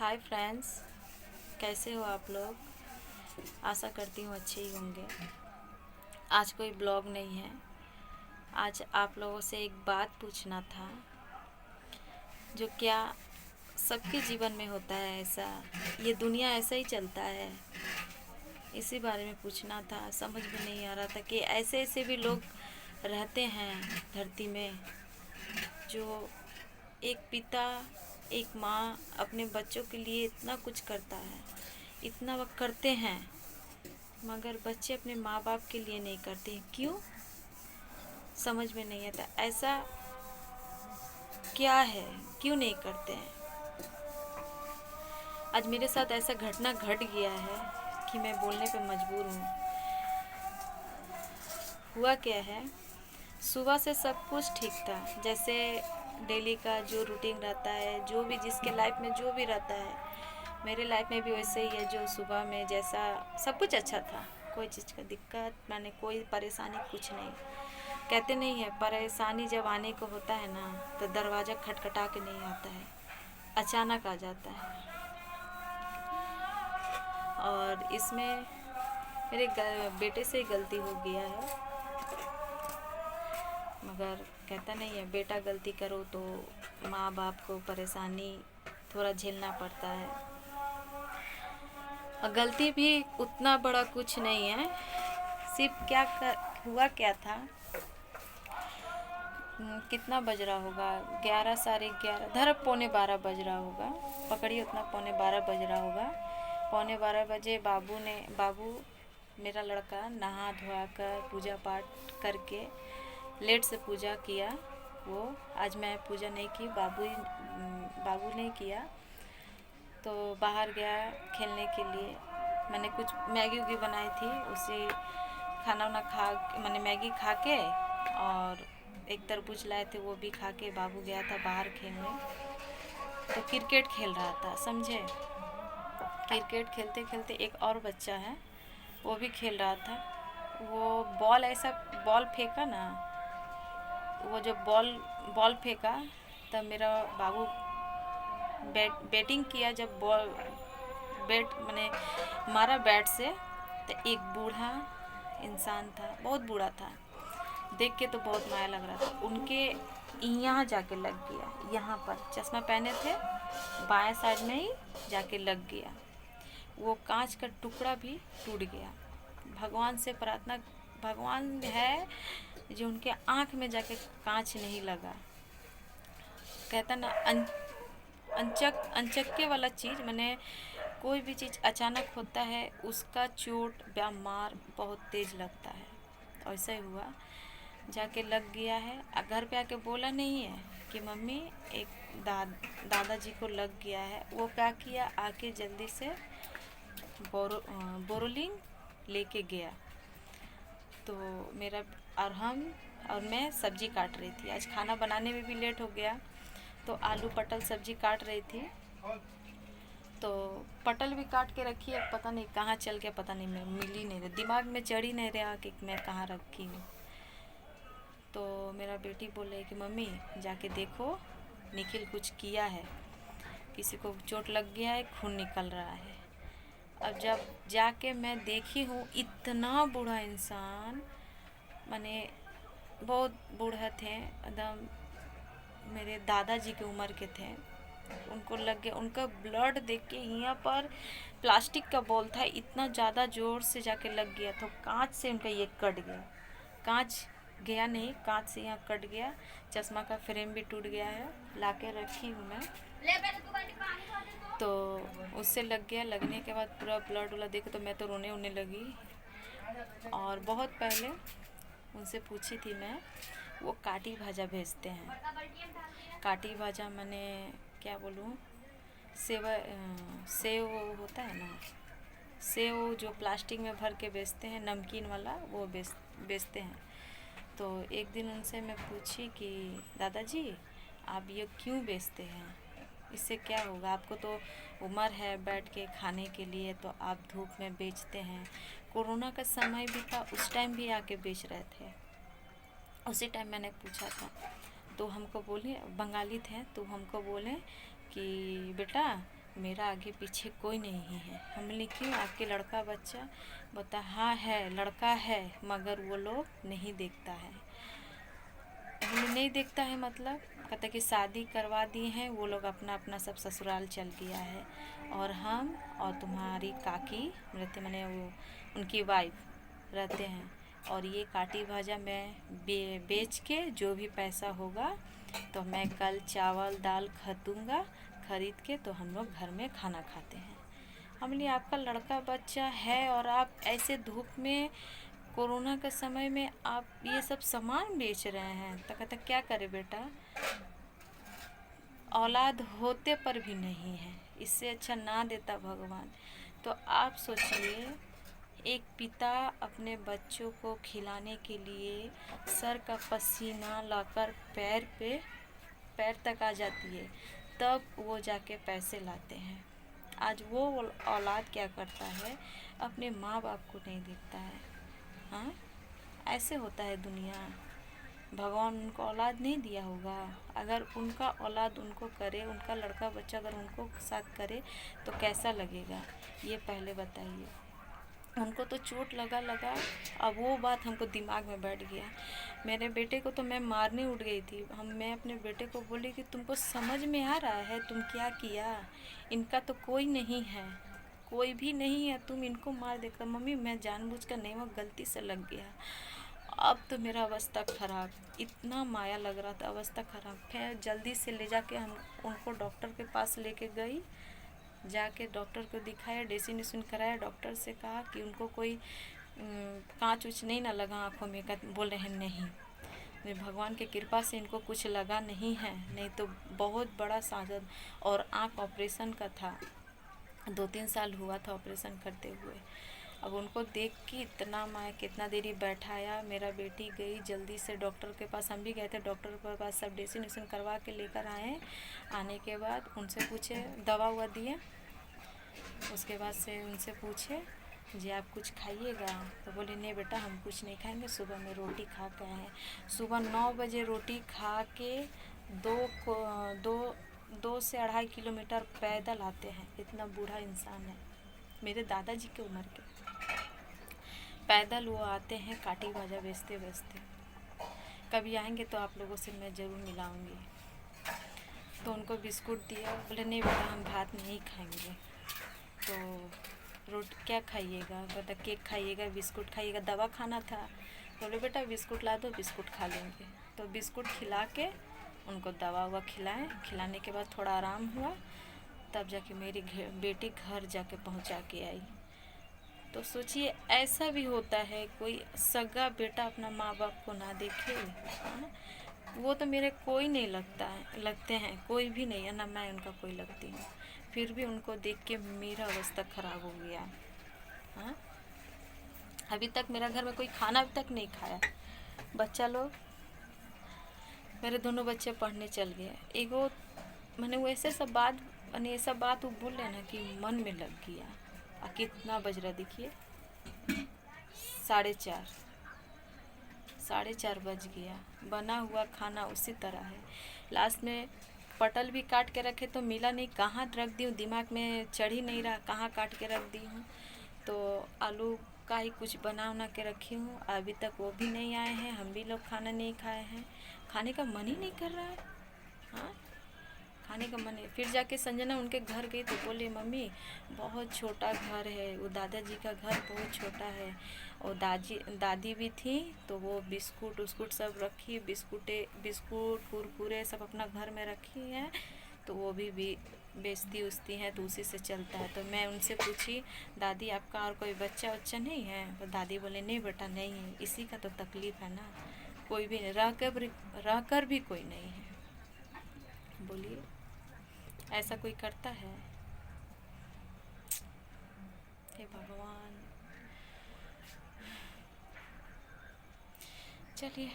Hi friends, कैसे हो आप लोग। आशा करती हूँ अच्छे ही होंगे। आज कोई ब्लॉग नहीं है। आज आप लोगों से एक बात पूछना था, जो क्या सबके जीवन में होता है ऐसा, ये दुनिया ऐसा ही चलता है, इसी बारे में पूछना था। समझ में नहीं आ रहा था कि ऐसे ऐसे भी लोग रहते हैं धरती में, जो एक पिता एक माँ अपने बच्चों के लिए इतना कुछ करता है, इतना वह करते हैं, मगर बच्चे अपने माँ बाप के लिए नहीं करते हैं। क्यों, समझ में नहीं आता। ऐसा क्या है, क्यों नहीं करते हैं। आज मेरे साथ ऐसा घटना घट गया है कि मैं बोलने पे मजबूर हूँ। हुआ क्या है, सुबह से सब कुछ ठीक था, जैसे डेली का जो रूटीन रहता है, जो भी जिसके लाइफ में जो भी रहता है, मेरे लाइफ में भी वैसे ही है। जो सुबह में जैसा सब कुछ अच्छा था, कोई चीज़ का दिक्कत मैंने, कोई परेशानी कुछ नहीं। कहते नहीं है, परेशानी जब आने को होता है ना, तो दरवाज़ा खटखटा के नहीं आता है, अचानक आ जाता है। और इसमें मेरे बेटे से गलती हो गया है, मगर कहता नहीं है, बेटा गलती करो तो माँ बाप को परेशानी थोड़ा झेलना पड़ता है। और गलती भी उतना बड़ा कुछ नहीं है, सिर्फ हुआ क्या था। कितना बज रहा होगा, 11 साढ़े 11 धर पौने 12 बज रहा होगा, पकड़िए उतना, पौने 12 बज रहा होगा। पौने 12 बजे बाबू मेरा लड़का नहा धोआ कर पूजा पाठ करके लेट से पूजा किया। वो आज मैं पूजा नहीं की, बाबू ने किया, तो बाहर गया खेलने के लिए। मैंने कुछ मैगी उगी बनाई थी, उसी खाना वाना मैंने मैगी खा के, और एक तरबूज लाए थे वो भी खा के बाबू गया था बाहर खेलने। तो क्रिकेट खेल रहा था, समझे। क्रिकेट खेलते खेलते एक और बच्चा है, वो भी खेल रहा था। वो बॉल फेंका ना, वो जो बॉल फेंका, तब मेरा बाबू बैटिंग किया। जब बॉल मैंने मारा बैट से, तो एक बूढ़ा इंसान था, बहुत बूढ़ा था, देख के तो बहुत माया लग रहा था। उनके यहाँ जाके लग गया, यहाँ पर चश्मा पहने थे, बाएं साइड में ही जाके लग गया। वो कांच का टुकड़ा भी टूट गया। भगवान से प्रार्थना, भगवान है जो उनके आँख में जाके कांच नहीं लगा। कहता ना, अनचक्के वाला चीज़, मैंने कोई भी चीज़ अचानक होता है, उसका चोट या मार बहुत तेज़ लगता है। ऐसा ही हुआ, जाके लग गया है। घर पे आके बोला नहीं है कि मम्मी एक दादाजी को लग गया है। वो क्या किया, आके जल्दी से बोरोलिन लेके गया। तो मेरा और मैं सब्जी काट रही थी। आज खाना बनाने में भी लेट हो गया, तो आलू पटल सब्जी काट रही थी। तो पटल भी काट के रखी है, पता नहीं कहाँ चल गया, पता नहीं, मैं मिल ही नहीं रही, दिमाग में चढ़ ही नहीं रहा कि मैं कहाँ रखी हूँ। तो मेरा बेटी बोले कि मम्मी जाके देखो, निखिल कुछ किया है, किसी को चोट लग गया है, खून निकल रहा है। अब जब जाके मैं देखी हूँ, इतना बूढ़ा इंसान, माने बहुत बूढ़ा थे, एकदम मेरे दादाजी की उम्र के थे। उनको लग गया, उनका ब्लड देख के यहाँ पर प्लास्टिक का बॉल था, इतना ज़्यादा ज़ोर से जाके लग गया, तो कांच से उनका ये कट गया। कांच गया नहीं, कांच से यहाँ कट गया। चश्मा का फ्रेम भी टूट गया है, लाके रखी हूँ मैं। तो उससे लग गया, लगने के बाद पूरा ब्लड उला देखे तो मैं तो रोने उन्ने लगी। और बहुत पहले उनसे पूछी थी मैं, वो काटी भाजा भेजते हैं। काटी भाजा मैंने क्या बोलूँ, सेव होता है ना, सेव जो प्लास्टिक में भर के बेचते हैं, नमकीन वाला, वो बेचते हैं। तो एक दिन उनसे मैं पूछी कि दादाजी आप ये क्यों बेचते हैं, इससे क्या होगा, आपको तो उम्र है बैठ के खाने के लिए, तो आप धूप में बेचते हैं। कोरोना का समय भी था, उस टाइम भी आके बेच रहे थे। उसी टाइम मैंने पूछा था, तो हमको बोले, बंगाली थे, तो हमको बोले कि बेटा मेरा आगे पीछे कोई नहीं है। हम बोले क्यों, आपके लड़का बच्चा? बता हाँ है, लड़का है, मगर वो लोग नहीं देखता है। हमने नहीं देखता है मतलब, कहता कि शादी करवा दिए हैं वो लोग, अपना अपना सब ससुराल चल गया है, और हम और तुम्हारी काकी रहते, मैंने वो उनकी वाइफ रहते हैं, और ये काटी भाजा मैं बेच के जो भी पैसा होगा तो मैं कल चावल दाल खरीदूँगा, खरीद के तो हम लोग घर में खाना खाते हैं। हम बोले आपका लड़का बच्चा है और आप ऐसे धूप में कोरोना के समय में आप ये सब सामान बेच रहे हैं, तो कहता क्या करे बेटा, औलाद होते पर भी नहीं है, इससे अच्छा ना देता भगवान। तो आप सोचिए, एक पिता अपने बच्चों को खिलाने के लिए सर का पसीना लाकर पैर तक आ जाती है, तब वो जाके पैसे लाते हैं। आज वो औलाद क्या करता है, अपने माँ बाप को नहीं देखता है। हाँ, ऐसे होता है दुनिया। भगवान उनको औलाद नहीं दिया होगा? अगर उनका औलाद उनको करे, उनका लड़का बच्चा अगर उनको साथ करे तो कैसा लगेगा, ये पहले बताइए। उनको तो चोट लगा, अब वो बात हमको दिमाग में बैठ गया। मेरे बेटे को तो मैं मारने उठ गई थी। मैं अपने बेटे को बोली कि तुमको समझ में आ रहा है तुम क्या किया? इनका तो कोई नहीं है, कोई भी नहीं है, तुम इनको मार देगा। मम्मी मैं जानबूझकर नहीं, वो गलती से लग गया। अब तो मेरा अवस्था ख़राब, इतना माया लग रहा था, अवस्था ख़राब। फिर जल्दी से ले जाके हम उनको डॉक्टर के पास लेके गई, जाके डॉक्टर को दिखाया, ड्रेसिंग वेसिंग कराया। डॉक्टर से कहा कि उनको कोई कांच उच नहीं ना लगा आँखों में? बोल रहे हैं नहीं। भगवान की कृपा से इनको कुछ लगा नहीं है, नहीं तो बहुत बड़ा साजन। और आँख ऑपरेशन का था, 2-3 साल हुआ था ऑपरेशन करते हुए। अब उनको देख के इतना माया, कितना देरी बैठाया। मेरा बेटी गई जल्दी से डॉक्टर के पास, हम भी गए थे डॉक्टर के पास, सब ड्रेसिंग वेसिंग करवा के लेकर आए। आने के बाद उनसे पूछे, दवा हुआ दिए, उसके बाद से उनसे पूछे जी आप कुछ खाइएगा? तो बोले नहीं बेटा हम कुछ नहीं खाएंगे, सुबह में रोटी खा के आए हैं। सुबह 9 बजे रोटी खा के 2 से 2.5 किलोमीटर पैदल आते हैं। इतना बूढ़ा इंसान है, मेरे दादाजी की उम्र के, पैदल वो आते हैं काटी भाजा बेचते बेचते। कभी आएंगे तो आप लोगों से मैं ज़रूर मिलाऊंगी। तो उनको बिस्कुट दिया, बोले नहीं बेटा हम भात नहीं खाएंगे, तो रोटी क्या खाइएगा? बता केक खाइएगा, बिस्कुट खाइएगा, दवा खाना था। तो बोले बेटा बिस्कुट ला दो, बिस्कुट खा लेंगे। तो बिस्कुट खिला के उनको दवा हुआ खिलाएं। खिलाने के बाद थोड़ा आराम हुआ, तब जाके मेरी बेटी घर जाके पहुंचा के आई। तो सोचिए ऐसा भी होता है, कोई सगा बेटा अपना माँ बाप को ना देखे। हाँ? वो तो मेरे कोई नहीं लगते हैं, कोई भी नहीं है ना, मैं उनका कोई लगती हूँ। फिर भी उनको देख के मेरा अवस्था ख़राब हो गया। हाँ, अभी तक मेरा घर में कोई खाना अभी तक नहीं खाया। बच्चा लोग, मेरे दोनों बच्चे पढ़ने चल गए। एगो मैंने वैसे सब बात, मैंने ये सब बात वो बोल रहे ना कि मन में लग गया। और कितना बज रहा देखिए, 4:30, 4:30 बज गया। बना हुआ खाना उसी तरह है। लास्ट में पटल भी काट के रखे तो मिला नहीं, कहाँ रख दी हूँ, दिमाग में चढ़ ही नहीं रहा कहाँ काट के रख दी हूँ। तो आलू का ही कुछ बना के रखी हूँ, अभी तक वो भी नहीं आए हैं, हम भी लोग खाना नहीं खाए हैं। खाने का मन ही नहीं कर रहा है। हाँ, खाने का मन है। फिर जाके संजना उनके घर गई तो बोले मम्मी बहुत छोटा घर है, वो दादाजी का घर बहुत छोटा है। और दादी भी थी, तो वो बिस्कुट उस्कुट सब रखी, बिस्कुट कुरकुरे सब अपना घर में रखी हैं, तो वो भी बेचती उचती हैं, तो उसी से चलता है। तो मैं उनसे पूछी दादी आपका और कोई बच्चा वच्चा नहीं है? तो दादी बोले नहीं बेटा नहीं है, इसी का तो तकलीफ़ है ना, कोई भी नहीं, रह कर भी कोई नहीं है। बोलिए ऐसा कोई करता है? हे भगवान। चलिए